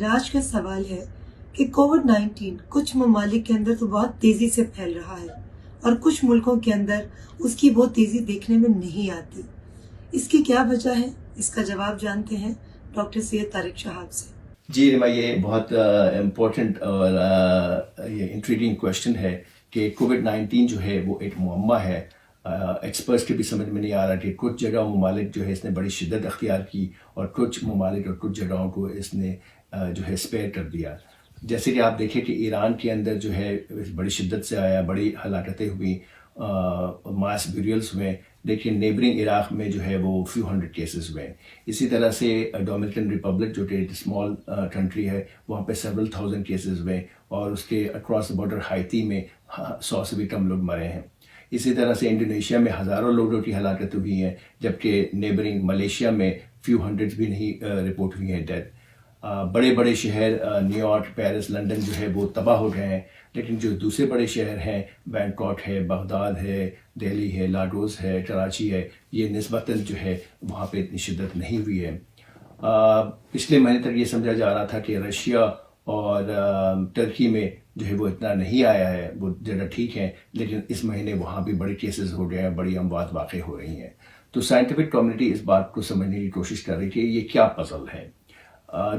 आज का सवाल है कि कोविड-19 कुछ ममालिक के अंदर तो बहुत तेजी से फैल रहा है और कुछ मुल्कों के अंदर उसकी बहुत तेजी देखने में नहीं आती। इसकी क्या वजह है? इसका जवाब जानते हैं डॉक्टर सैयद तारिक शहाब से। जी रिमा, ये बहुत इम्पोर्टेंट और ये इंट्रीगिंग क्वेश्चन है कि कोविड-19 जो है वो एक मुअम्मा है। एक्सपर्ट्स के भी समझ में नहीं आ रहा कि कुछ जगह ममालिक जो है इसने बड़ी शिद्दत अख्तियार की और कुछ ममालिक और कुछ जगहों को इसने जो है स्पेयर कर दिया। जैसे कि आप देखें कि ईरान के अंदर जो है बड़ी शिद्दत से आया, बड़ी हलाकतें हुई, मास ब्यूरियल्स हुए, लेकिन नेबरिंग इराक़ में जो है वो फ्यू हंड्रेड केसेस हुए। इसी तरह से डोमिनिकन रिपब्लिक जो कि स्मॉल कंट्री है, वहाँ पे सेवरल थाउजेंड केसेस हुए और उसके अक्रॉस द बॉर्डर हाइती में 100 से भी कम लोग मरे हैं। इसी तरह से इंडोनेशिया में हज़ारों लोगों की हलाकत हुई हैं, जबकि नेबरिंग मलेशिया में फ्यू हंड्रेड भी नहीं रिपोर्ट हुई हैं डेथ। बड़े बड़े शहर न्यूयॉर्क, पेरिस, लंदन जो है वो तबाह हो गए हैं, लेकिन जो दूसरे बड़े शहर हैं, बैंकॉक है, बगदाद है, दिल्ली है, लागोस है, कराची है, ये निस्बतन जो है वहाँ पे इतनी शिद्दत नहीं हुई है। पिछले महीने तक ये समझा जा रहा था कि रशिया और टर्की में जो है वो इतना नहीं आया है, वो जगह ठीक है, लेकिन इस महीने वहाँ भी बड़े केसेस हो गए हैं, बड़ी अमवात वाक़ई हो रही हैं। तो साइंटिफिक कम्युनिटी इस बात को समझने की कोशिश कर रही है कि ये क्या पजल है।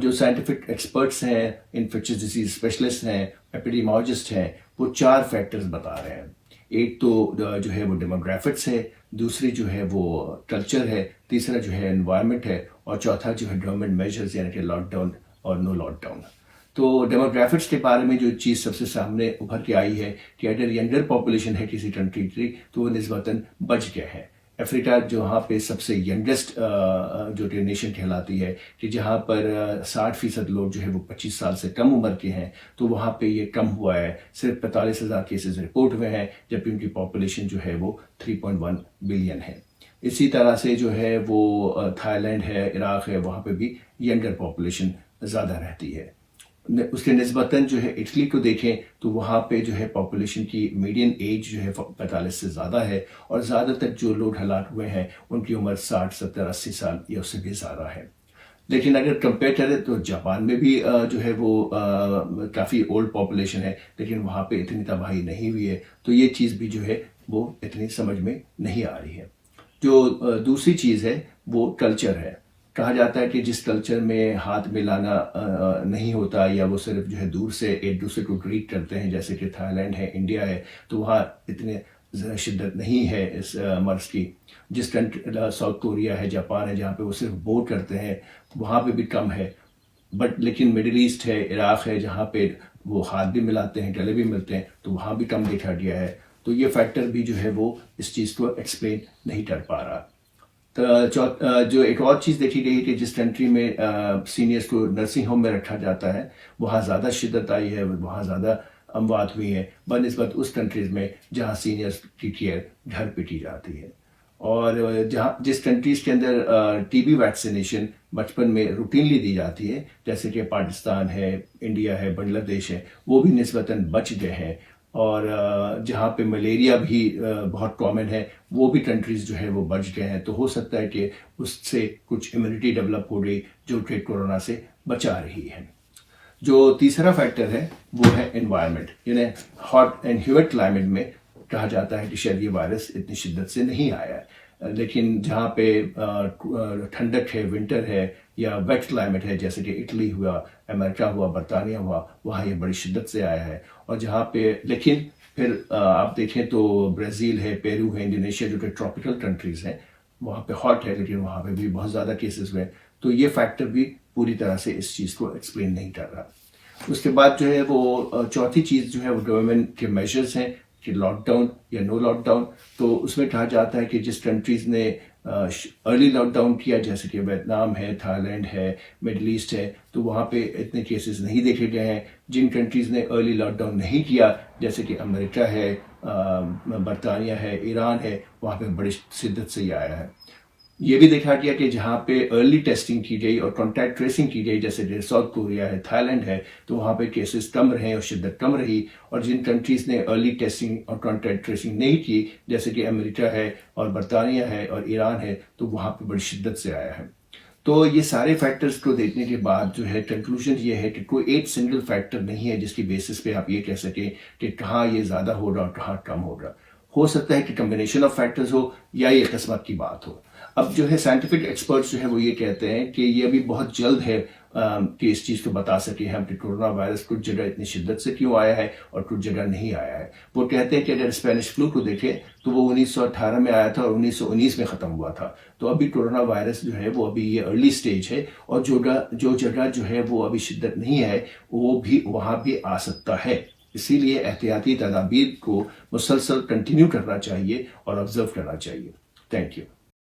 जो साइंटिफिक एक्सपर्ट्स हैं, इन्फेक्शियस डिजीज स्पेशलिस्ट हैं, एपिडेमियोलॉजिस्ट हैं, वो 4 फैक्टर्स बता रहे हैं। एक तो जो है वो डेमोग्राफिक्स है, दूसरी जो है वो कल्चर है, तीसरा जो है एनवायरनमेंट है और चौथा जो है गवर्नमेंट मेजर्स यानी कि लॉकडाउन और नो लॉकडाउन। तो डेमोग्राफिक्स के बारे में जो चीज़ सबसे सामने उभर के आई है कि अगर यंगर पॉपुलेशन है किसी कंट्री की तो वो निस्बतन बच गए हैं। अफ्रीका जहाँ पे सबसे यंगेस्ट जो नेशन कहलाती है कि जहाँ पर 60% लोग जो है वो 25 साल से कम उम्र के हैं, तो वहाँ पे ये कम हुआ है। सिर्फ 45,000 केसेस रिपोर्ट हुए हैं, जबकि उनकी पॉपुलेशन जो है वो 3.1 बिलियन है। इसी तरह से जो है वो थाईलैंड है, इराक़ है, वहाँ पे भी यंगर पॉपुलेशन ज़्यादा रहती है। उसके निस्बतन जो है इटली को देखें तो वहाँ पे जो है पॉपुलेशन की मीडियन एज जो है 45 से ज़्यादा है और ज़्यादातर जो लोग हलाक हुए हैं उनकी उम्र 60, 70, 80 साल या उससे भी ज़्यादा है। लेकिन अगर कंपेयर करें तो जापान में भी जो है वो काफ़ी ओल्ड पॉपुलेशन है, लेकिन वहाँ पे इतनी तबाही नहीं हुई है। तो ये चीज़ भी जो है वो इतनी समझ में नहीं आ रही है। जो दूसरी चीज़ है वो कल्चर है। कहा जाता है कि जिस कल्चर में हाथ मिलाना नहीं होता या वो सिर्फ जो है दूर से एक दूसरे को ग्रीट करते हैं, जैसे कि थाईलैंड है, इंडिया है, तो वहाँ इतने शिद्दत नहीं है इस मर्ज की। जिस कंट्री साउथ कोरिया है, जापान है, जहाँ पे वो सिर्फ बोर करते हैं, वहाँ पे भी कम है। बट लेकिन मिडिल ईस्ट है, इराक़ है, जहाँ पे वो हाथ भी मिलाते हैं, गले भी मिलते हैं, तो वहाँ भी कम देखा गया है। तो ये फैक्टर भी जो है वो इस चीज़ को एक्सप्लेन नहीं कर पा रहा। जो एक और चीज़ देखी गई कि जिस कंट्री में सीनियर्स को नर्सिंग होम में रखा जाता है, वहाँ ज़्यादा शिद्दत आई है, वहाँ ज़्यादा अमवात हुई है बनस्बत उस कंट्रीज़ में जहाँ सीनियर्स की केयर घर पे की जाती है। और जहाँ जिस कंट्रीज़ के अंदर टीबी वैक्सीनेशन बचपन में रूटीनली दी जाती है, जैसे कि पाकिस्तान है, इंडिया है, बांग्लादेश है, वो भी निस्बतन बच गए हैं। और जहाँ पे मलेरिया भी बहुत कॉमन है, वो भी कंट्रीज़ जो है वो बच गए हैं। तो हो सकता है कि उससे कुछ इम्यूनिटी डेवलप हो गई जो कि कोरोना से बचा रही है। जो तीसरा फैक्टर है वो है एनवायरनमेंट, यानी हॉट एंड ह्यूमिड क्लाइमेट में कहा जाता है कि शायद ये वायरस इतनी शिद्दत से नहीं आया है। लेकिन जहाँ पे ठंडक है, विंटर है या वेट क्लाइमेट है, जैसे कि इटली हुआ, अमेरिका हुआ, बरतानिया हुआ, वहाँ ये बड़ी शिद्दत से आया है। और जहाँ पे लेकिन फिर आप देखें तो ब्राज़ील है, पेरू है, इंडोनेशिया जो कि ट्रॉपिकल कंट्रीज़ हैं, वहाँ पे हॉट है, लेकिन वहाँ पे भी बहुत ज़्यादा केसेस हुए। तो ये फैक्टर भी पूरी तरह से इस चीज़ को एक्सप्लेन नहीं कर रहा। उसके बाद जो है वो चौथी चीज़ जो है वो गवर्नमेंट के मेजर्स हैं कि लॉकडाउन या नो लॉकडाउन। तो उसमें कहा जाता है कि जिस कंट्रीज़ ने अर्ली लॉकडाउन किया, जैसे कि वियतनाम है, थाईलैंड है, मिडल ईस्ट है, तो वहाँ पे इतने केसेस नहीं देखे गए हैं। जिन कंट्रीज़ ने अर्ली लॉकडाउन नहीं किया, जैसे कि अमेरिका है, बरतानिया है, ईरान है, वहाँ पे बड़ी शिद्दत से ही आया है। ये भी देखा गया कि जहाँ पे अर्ली टेस्टिंग की गई और कॉन्टैक्ट ट्रेसिंग की गई, जैसे साउथ कोरिया है, थाईलैंड है, तो वहाँ पे केसेस कम रहे और शिद्दत कम रही। और जिन कंट्रीज़ ने अर्ली टेस्टिंग और कॉन्टैक्ट ट्रेसिंग नहीं की, जैसे कि अमेरिका है और बरतानिया है और ईरान है, तो वहाँ पे बड़ी शिद्दत से आया है। تو یہ سارے فیکٹرز کو دیکھنے کے بعد جو ہے کنکلوژن یہ ہے کہ کوئی ایک سنگل فیکٹر نہیں ہے جس کی بیسس پہ آپ یہ کہہ سکیں کہ کہاں یہ زیادہ ہو رہا اور کہاں کم ہو رہا. ہو سکتا ہے کہ کمبینیشن آف فیکٹرز ہو یا یہ قسمت کی بات ہو. اب جو ہے سائنٹیفک ایکسپرٹس جو ہے وہ یہ کہتے ہیں کہ یہ ابھی بہت جلد ہے کہ اس چیز کو بتا سکیں ہم کہ کورونا وائرس کچھ جگہ اتنی شدت سے کیوں آیا ہے اور کچھ جگہ نہیں آیا ہے. وہ کہتے ہیں کہ اگر اسپینش فلو کو دیکھیں تو وہ 1918 میں آیا تھا اور 1919 میں ختم ہوا تھا. تو ابھی کورونا وائرس جو ہے وہ ابھی یہ ارلی سٹیج ہے اور جو جگہ جو ہے وہ ابھی شدت نہیں ہے وہ بھی وہاں بھی آ سکتا ہے. اسی لیے احتیاطی تدابیر کو مسلسل کنٹینیو کرنا چاہیے اور آبزرو کرنا چاہیے. Thank you.